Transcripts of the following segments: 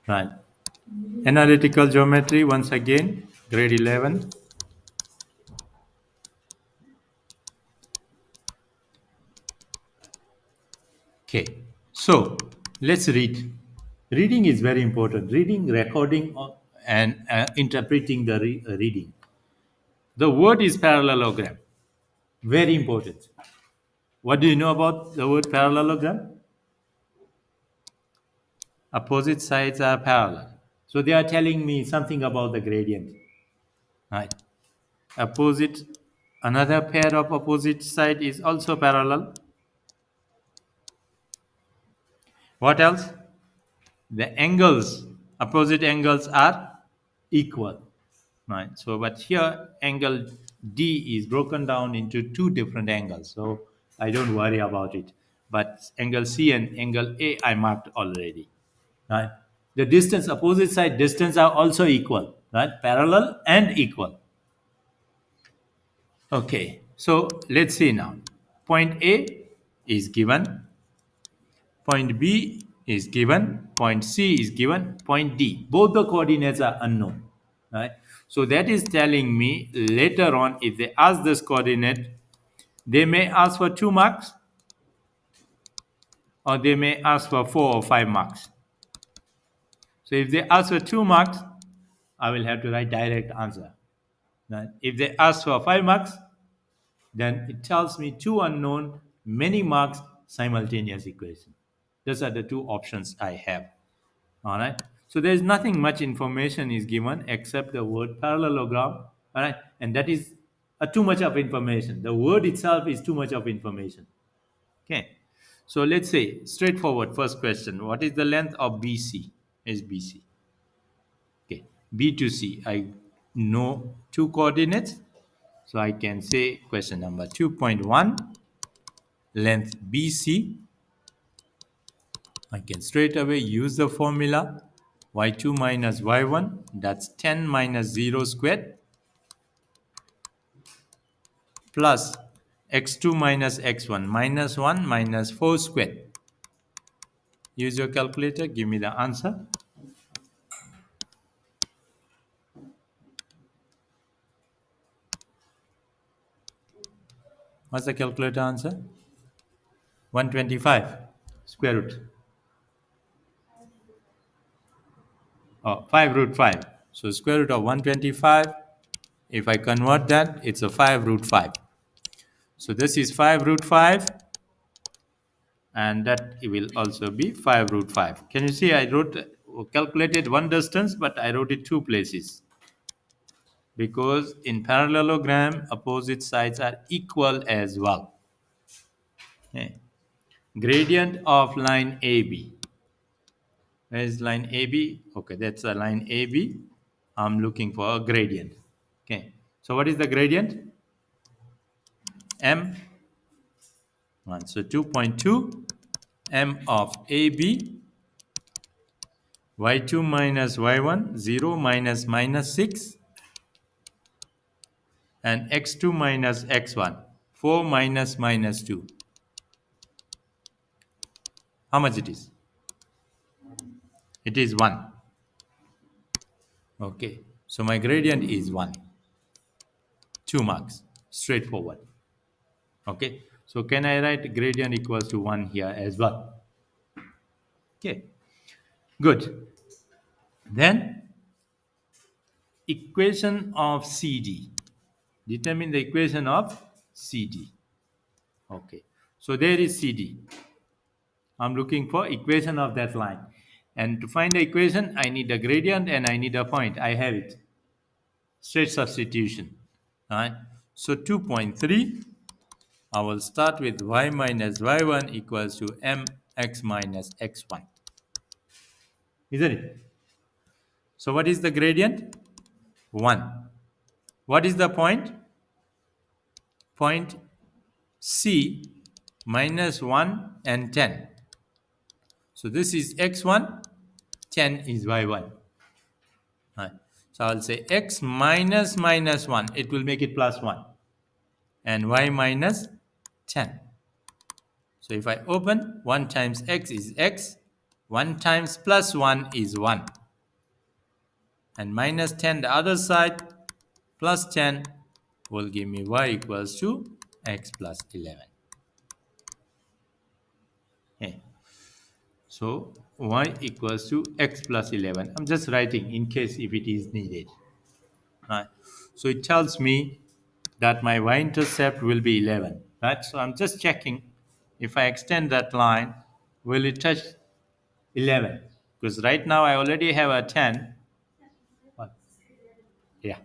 Right. Analytical geometry, once again, grade 11. Okay. So let's read. Reading is very important. Reading, recording, and interpreting the reading. The word is parallelogram. Very important. What do you know about the word parallelogram? Opposite sides are parallel. So they are telling me something about the gradient. Right. Opposite, another pair of opposite side is also parallel. What else? The angles, opposite angles are equal. Right. So, but here angle D is broken down into two different angles. So I don't worry about it. But angle C and angle A I marked already. Right. The distance, opposite side distance are also equal. Right. Parallel and equal. Okay. So let's see now. Point A is given. Point B is given, point C is given, point D. Both the coordinates are unknown. Right? So that is telling me later on, if they ask this coordinate, they may ask for 2 marks or they may ask for 4 or 5 marks. So if they ask for 2 marks, I will have to write direct answer. Right? If they ask for 5 marks, then it tells me two unknown, many marks, simultaneous equation. Those are the two options I have. All right. So there is nothing much information is given except the word parallelogram. All right. And that is too much of information. The word itself is too much of information. Okay. So let's say straightforward first question. What is the length of BC? Is BC. Okay. B to C. I know two coordinates. So I can say question number 2.1, length BC. I can straight away use the formula y2 minus y1, that's 10 minus 0 squared, plus x2 minus x1, minus 1 minus 4 squared. Use your calculator, give me the answer. What's the calculator answer? 125 square root. Oh, 5 root 5. So square root of 125, if I convert that, it's a 5 root 5. So this is 5 root 5, and that will also be 5 root 5. Can you see I calculated one distance, but I wrote it two places because in parallelogram opposite sides are equal as well. Okay. Gradient of line AB. Where is line AB? Okay, that's a line AB. I'm looking for a gradient. Okay, so what is the gradient? M. So 2.2 M of AB, y2 minus y1, 0 minus minus 6, and x2 minus x1, 4 minus minus 2. How much it is? It is 1. Okay, so my gradient is 1. 2 marks, straightforward. Okay, so can I write gradient equals to 1 here as well? Okay, good. Then equation of CD. Determine the equation of CD. Okay, so there is CD. I'm looking for equation of that line. And to find the equation, I need a gradient and I need a point. I have it. Straight substitution. All right. So 2.3, I will start with y minus y1 equals to mx minus x1. Isn't it? So what is the gradient? 1. What is the point? Point C minus 1 and 10. So this is x1, 10 is y1. Right. So I'll say x minus minus 1. It will make it plus 1. And y minus 10. So if I open, 1 times x is x. 1 times plus 1 is 1. and minus 10 the other side plus 10 will give me y equals to x plus 11. Okay. So y equals to x plus 11. I'm just writing in case if it is needed. Right. So it tells me that my y-intercept will be 11. Right. So I'm just checking if I extend that line, will it touch 11? Because right now I already have a 10. What? Yeah.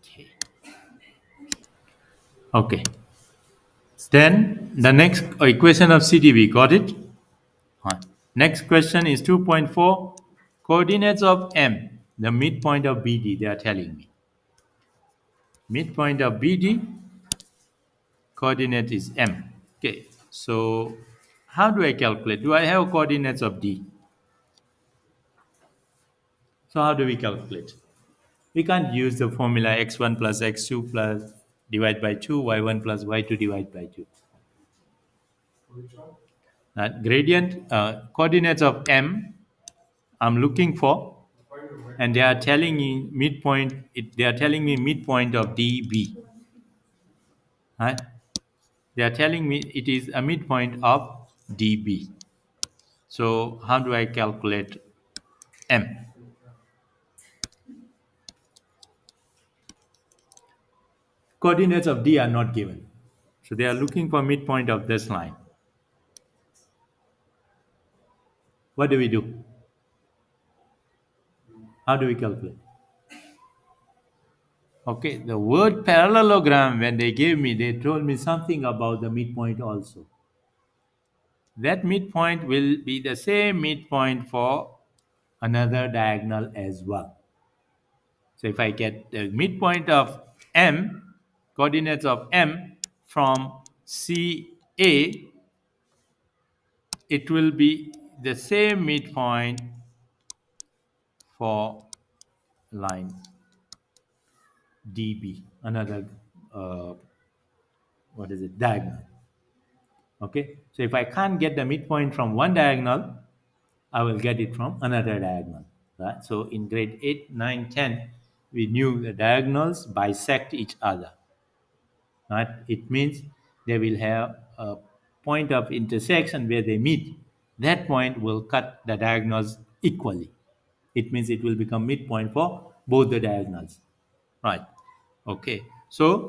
Okay. Okay. Then the next equation of CDB, got it? Right. Next question is 2.4. Coordinates of M, the midpoint of BD, they are telling me. Midpoint of BD, coordinate is M. Okay, so how do I calculate? Do I have coordinates of D? So how do we calculate? We can't use the formula x1 plus x2 plus divide by 2, y1 plus y2 divide by 2. Gradient coordinates of M I'm looking for, and they are telling me midpoint. They are telling me midpoint of DB. Right? They are telling me it is a midpoint of DB. So how do I calculate M? Coordinates of D are not given. So they are looking for midpoint of this line. What do we do? How do we calculate? Okay, the word parallelogram, when they gave me, they told me something about the midpoint also. That midpoint will be the same midpoint for another diagonal as well. So if I get the midpoint of M, coordinates of M from CA, it will be the same midpoint for line DB, another what is it, diagonal. Okay, so if I can't get the midpoint from one diagonal, I will get it from another diagonal. Right? So in grade 8, 9, 10, we knew the diagonals bisect each other. Right? It means they will have a point of intersection where they meet. That point will cut the diagonals equally. It means it will become midpoint for both the diagonals. Right. Okay. So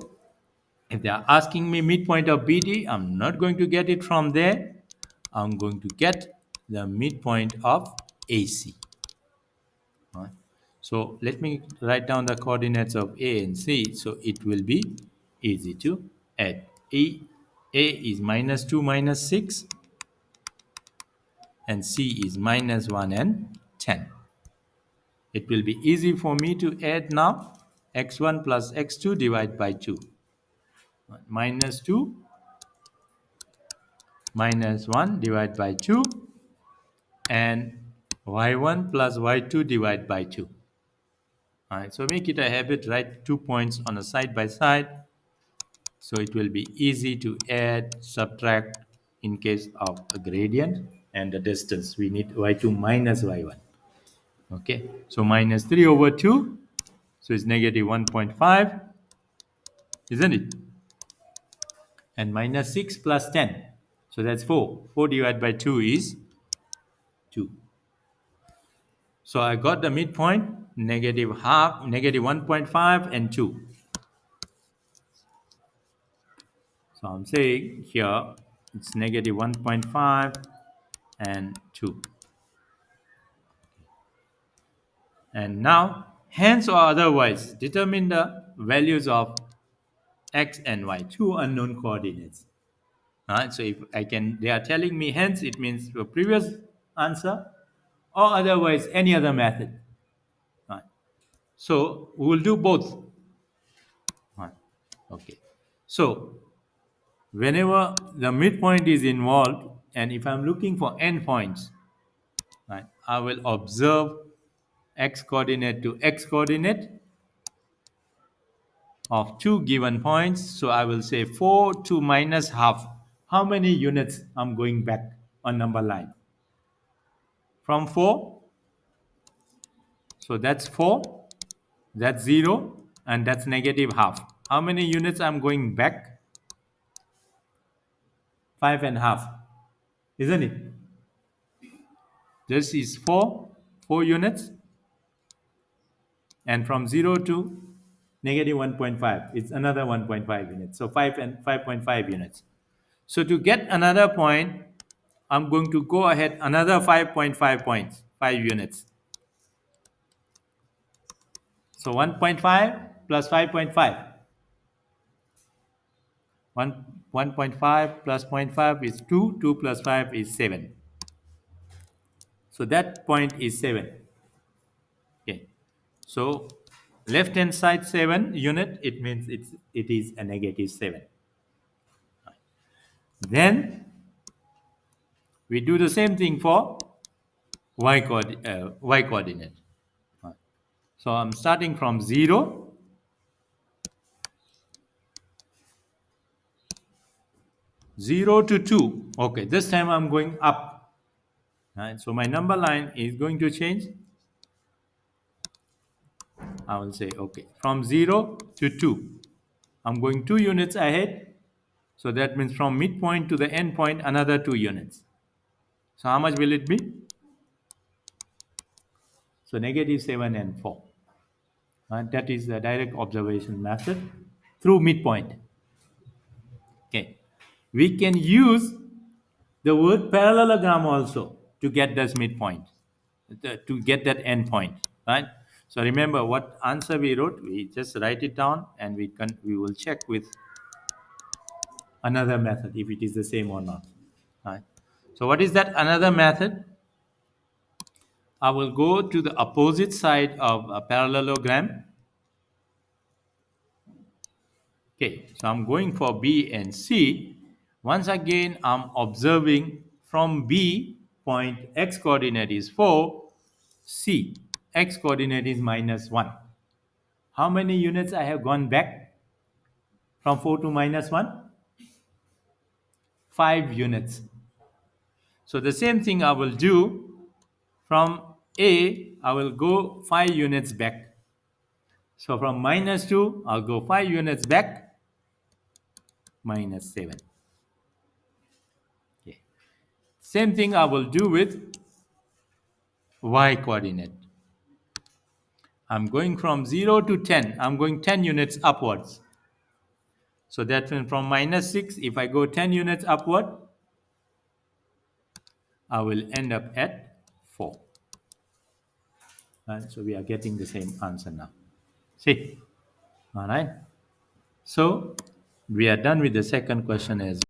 if they are asking me midpoint of BD, I'm not going to get it from there. I'm going to get the midpoint of AC. Right. So let me write down the coordinates of A and C, so it will be easy to add. A is minus 2 minus 6 and C is minus 1 and 10. It will be easy for me to add now. X1 plus x2 divided by 2. Minus 2 minus 1 divided by 2 and y1 plus y2 divided by 2. All right, so make it a habit, write 2 points on a side by side. So it will be easy to add, subtract in case of a gradient and the distance. We need y2 minus y1. Okay, so minus 3 over 2. So it's negative 1.5, isn't it? And minus 6 plus 10. So that's 4. 4 divided by 2 is 2. So I got the midpoint, negative half, negative 1.5 and 2. So I'm saying here it's negative 1.5 and 2. And now, hence or otherwise, determine the values of x and y, two unknown coordinates. Right? So if I can, they are telling me hence, it means the previous answer, or otherwise any other method. Right? So we will do both. Right? Okay. So whenever the midpoint is involved, and if I'm looking for endpoints, right, I will observe x coordinate to x coordinate of two given points. So I will say 4 to minus half. How many units I'm going back on number line? from 4. So that's 4, that's 0, and that's negative half. How many units I'm going back? 5.5, isn't it? This is 4 units, and from 0 to negative 1.5, it's another 1.5 units. So 5 and 5.5 units. So to get another point, I'm going to go ahead another 5.5 points, 5 units. So 1.5 plus 5.5. 1.5 plus 0.5 is 2. 2 plus 5 is 7. So that point is 7. Okay. So left hand side 7 unit, it means it is a negative 7. Then we do the same thing for y coordinate. So I'm starting from 0, 0 to 2. Okay, this time I'm going up. Right? So my number line is going to change. I will say, okay, from 0 to 2. I'm going 2 units ahead. So that means from midpoint to the end point, another 2 units. So how much will it be? So negative 7 and 4. That is the direct observation method through midpoint. Okay. We can use the word parallelogram also to get this midpoint, to get that end point, right? So remember what answer we wrote, we just write it down and we will check with another method if it is the same or not, right? So what is that another method? I will go to the opposite side of a parallelogram. Okay, so I'm going for B and C. Once again, I'm observing from B point x coordinate is 4, C x coordinate is minus 1. How many units I have gone back from 4 to minus 1? 5 units. So the same thing I will do from A, I will go 5 units back. So from minus 2, I'll go 5 units back, minus 7. Okay. Same thing I will do with y coordinate. I'm going from 0 to 10. I'm going 10 units upwards. So that means from minus 6, if I go 10 units upward, I will end up at 4. Right? So we are getting the same answer now. See? All right. So we are done with the second question as